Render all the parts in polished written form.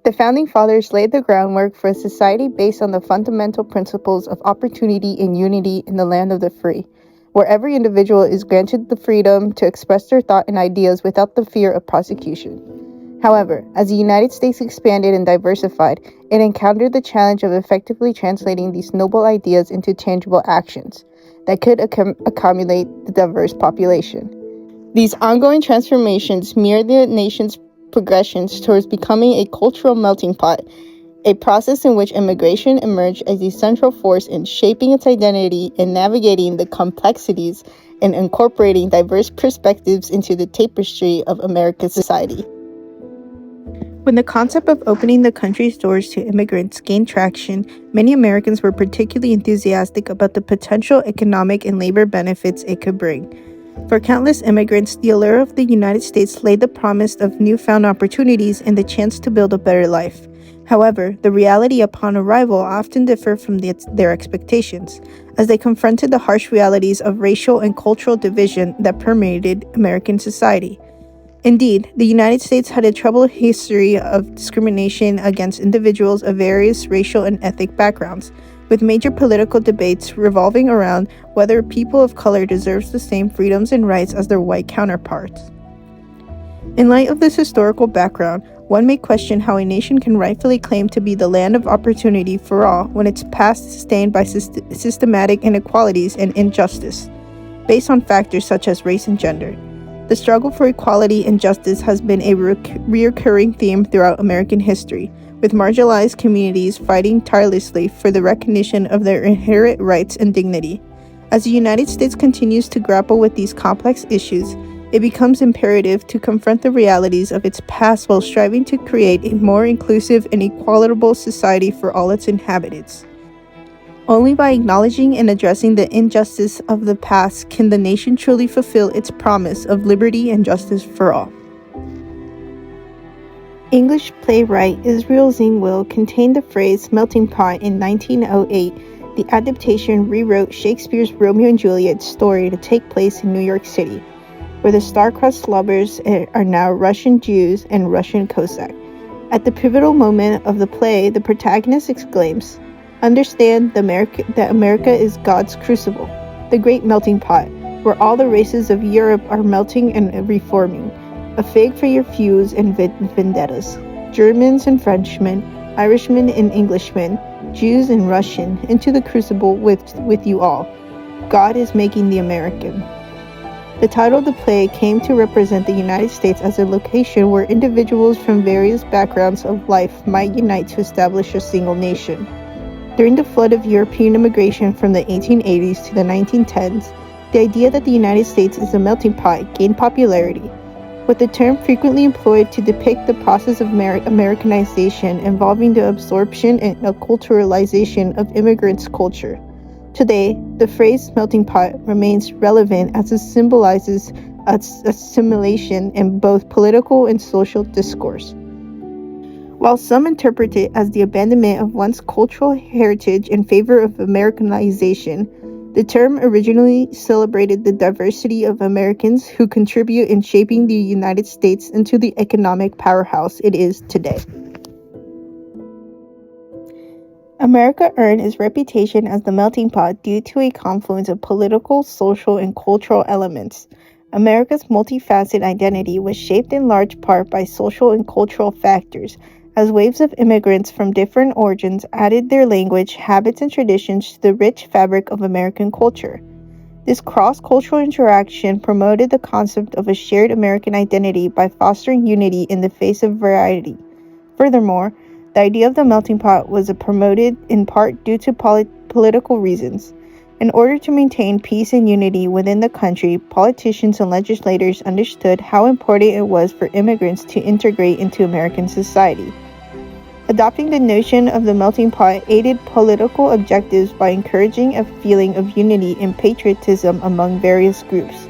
The Founding Fathers laid the groundwork for a society based on the fundamental principles of opportunity and unity in the land of the free, where every individual is granted the freedom to express their thought and ideas without the fear of prosecution. However, as the United States expanded and diversified, it encountered the challenge of effectively translating these noble ideas into tangible actions that could accommodate the diverse population. These ongoing transformations mirror the nation's progressions towards becoming a cultural melting pot, a process in which immigration emerged as a central force in shaping its identity and navigating the complexities and incorporating diverse perspectives into the tapestry of America's society. When the concept of opening the country's doors to immigrants gained traction, many Americans were particularly enthusiastic about the potential economic and labor benefits it could bring. For countless immigrants, the allure of the United States laid the promise of newfound opportunities and the chance to build a better life. However, the reality upon arrival often differed from their expectations, as they confronted the harsh realities of racial and cultural division that permeated American society. Indeed, the United States had a troubled history of discrimination against individuals of various racial and ethnic backgrounds, with major political debates revolving around whether people of color deserve the same freedoms and rights as their white counterparts. In light of this historical background, one may question how a nation can rightfully claim to be the land of opportunity for all when its past is stained by systematic inequalities and injustice, based on factors such as race and gender. The struggle for equality and justice has been a recurring theme throughout American history, with marginalized communities fighting tirelessly for the recognition of their inherent rights and dignity. As the United States continues to grapple with these complex issues, it becomes imperative to confront the realities of its past while striving to create a more inclusive and equitable society for all its inhabitants. Only by acknowledging and addressing the injustice of the past can the nation truly fulfill its promise of liberty and justice for all. English playwright Israel Zingwill contained the phrase melting pot in 1908. The adaptation rewrote Shakespeare's Romeo and Juliet story to take place in New York City, where the star-crossed lovers are now Russian Jews and Russian Cossack. At the pivotal moment of the play, the protagonist exclaims, "Understand that America is God's crucible, the great melting pot, where all the races of Europe are melting and reforming. A fig for your feuds and vendettas. Germans and Frenchmen, Irishmen and Englishmen, Jews and Russian, into the crucible with you all. God is making the American." The title of the play came to represent the United States as a location where individuals from various backgrounds of life might unite to establish a single nation. During the flood of European immigration from the 1880s to the 1910s, the idea that the United States is a melting pot gained popularity, with the term frequently employed to depict the process of Americanization involving the absorption and acculturalization of immigrants' culture. Today, the phrase melting pot remains relevant as it symbolizes assimilation in both political and social discourse. While some interpret it as the abandonment of one's cultural heritage in favor of Americanization, the term originally celebrated the diversity of Americans who contribute in shaping the United States into the economic powerhouse it is today. America earned its reputation as the melting pot due to a confluence of political, social, and cultural elements. America's multifaceted identity was shaped in large part by social and cultural factors, as waves of immigrants from different origins added their language, habits, and traditions to the rich fabric of American culture. This cross-cultural interaction promoted the concept of a shared American identity by fostering unity in the face of variety. Furthermore, the idea of the melting pot was promoted in part due to political reasons. In order to maintain peace and unity within the country, politicians and legislators understood how important it was for immigrants to integrate into American society. Adopting the notion of the melting pot aided political objectives by encouraging a feeling of unity and patriotism among various groups,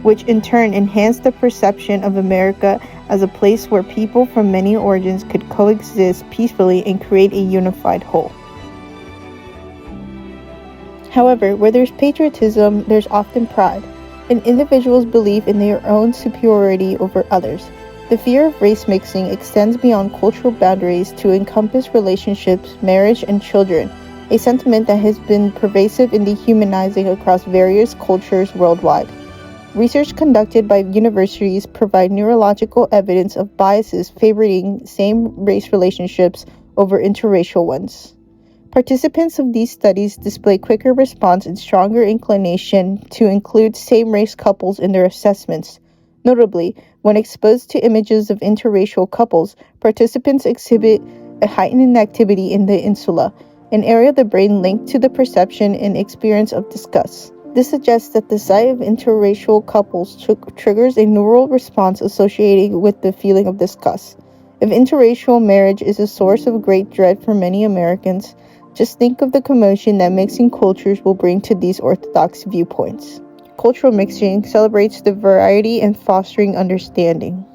which in turn enhanced the perception of America as a place where people from many origins could coexist peacefully and create a unified whole. However, where there's patriotism, there's often pride, and individuals believe in their own superiority over others. The fear of race mixing extends beyond cultural boundaries to encompass relationships, marriage, and children, a sentiment that has been pervasive and dehumanizing across various cultures worldwide. Research conducted by universities provide neurological evidence of biases favoring same-race relationships over interracial ones. Participants of these studies display quicker response and stronger inclination to include same-race couples in their assessments. Notably, when exposed to images of interracial couples, participants exhibit a heightened activity in the insula, an area of the brain linked to the perception and experience of disgust. This suggests that the sight of interracial couples triggers a neural response associated with the feeling of disgust. If interracial marriage is a source of great dread for many Americans, just think of the commotion that mixing cultures will bring to these orthodox viewpoints. Cultural mixing celebrates the variety and fostering understanding.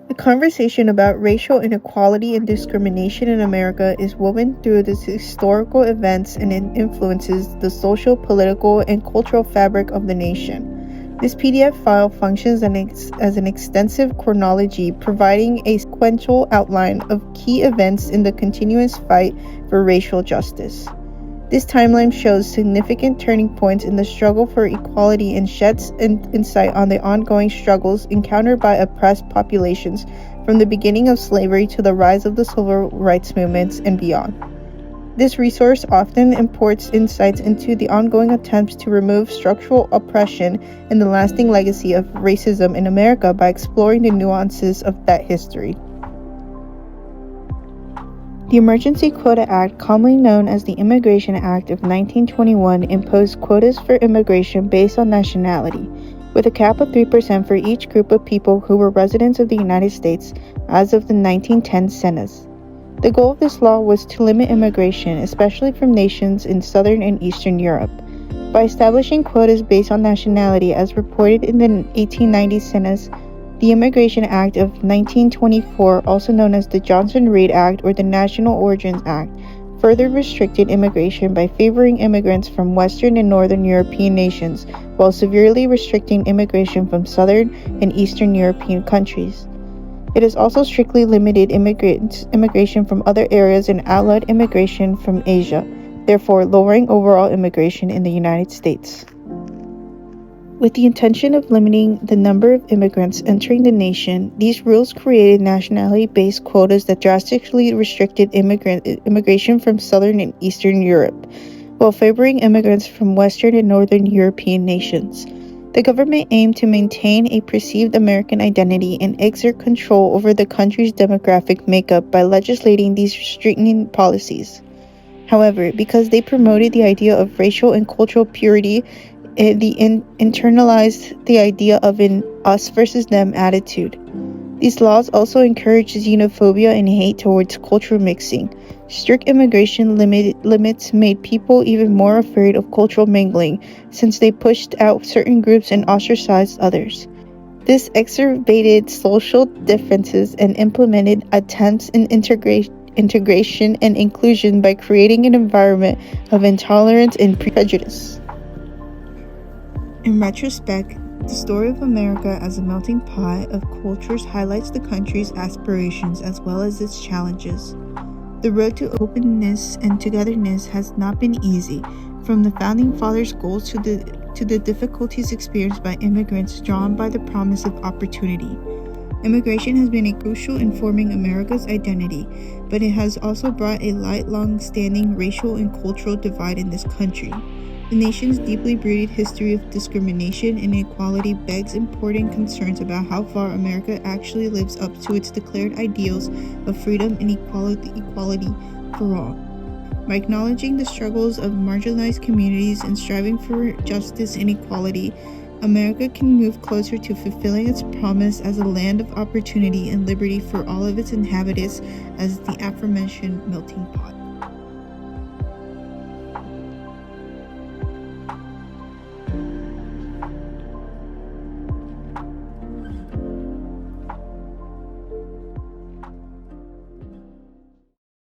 The conversation about racial inequality and discrimination in America is woven through the historical events and influences the social, political, and cultural fabric of the nation. This PDF file functions as an extensive chronology, providing a sequential outline of key events in the continuous fight for racial justice. This timeline shows significant turning points in the struggle for equality and sheds insight on the ongoing struggles encountered by oppressed populations from the beginning of slavery to the rise of the civil rights movements and beyond. This resource often imports insights into the ongoing attempts to remove structural oppression and the lasting legacy of racism in America by exploring the nuances of that history. The Emergency Quota Act, commonly known as the Immigration Act of 1921, imposed quotas for immigration based on nationality, with a cap of 3% for each group of people who were residents of the United States as of the 1910 census. The goal of this law was to limit immigration, especially from nations in Southern and Eastern Europe. By establishing quotas based on nationality as reported in the 1890 census, the Immigration Act of 1924, also known as the Johnson-Reed Act or the National Origins Act, further restricted immigration by favoring immigrants from Western and Northern European nations, while severely restricting immigration from Southern and Eastern European countries. It has also strictly limited immigration from other areas and outlawed immigration from Asia, therefore lowering overall immigration in the United States. With the intention of limiting the number of immigrants entering the nation, these rules created nationality-based quotas that drastically restricted immigration from Southern and Eastern Europe, while favoring immigrants from Western and Northern European nations. The government aimed to maintain a perceived American identity and exert control over the country's demographic makeup by legislating these restricting policies. However, because they promoted the idea of racial and cultural purity, internalized the idea of an us versus them attitude. These laws also encouraged xenophobia and hate towards cultural mixing. Strict immigration limits made people even more afraid of cultural mingling, since they pushed out certain groups and ostracized others. This exacerbated social differences and implemented attempts in integration and inclusion by creating an environment of intolerance and prejudice. In retrospect, the story of America as a melting pot of cultures highlights the country's aspirations as well as its challenges. The road to openness and togetherness has not been easy, from the Founding Fathers' goals to the difficulties experienced by immigrants drawn by the promise of opportunity. Immigration has been crucial in forming America's identity, but it has also brought a long-standing racial and cultural divide in this country. The nation's deeply rooted history of discrimination and inequality begs important concerns about how far America actually lives up to its declared ideals of freedom and equality for all. By acknowledging the struggles of marginalized communities and striving for justice and equality, America can move closer to fulfilling its promise as a land of opportunity and liberty for all of its inhabitants as the aforementioned melting pot.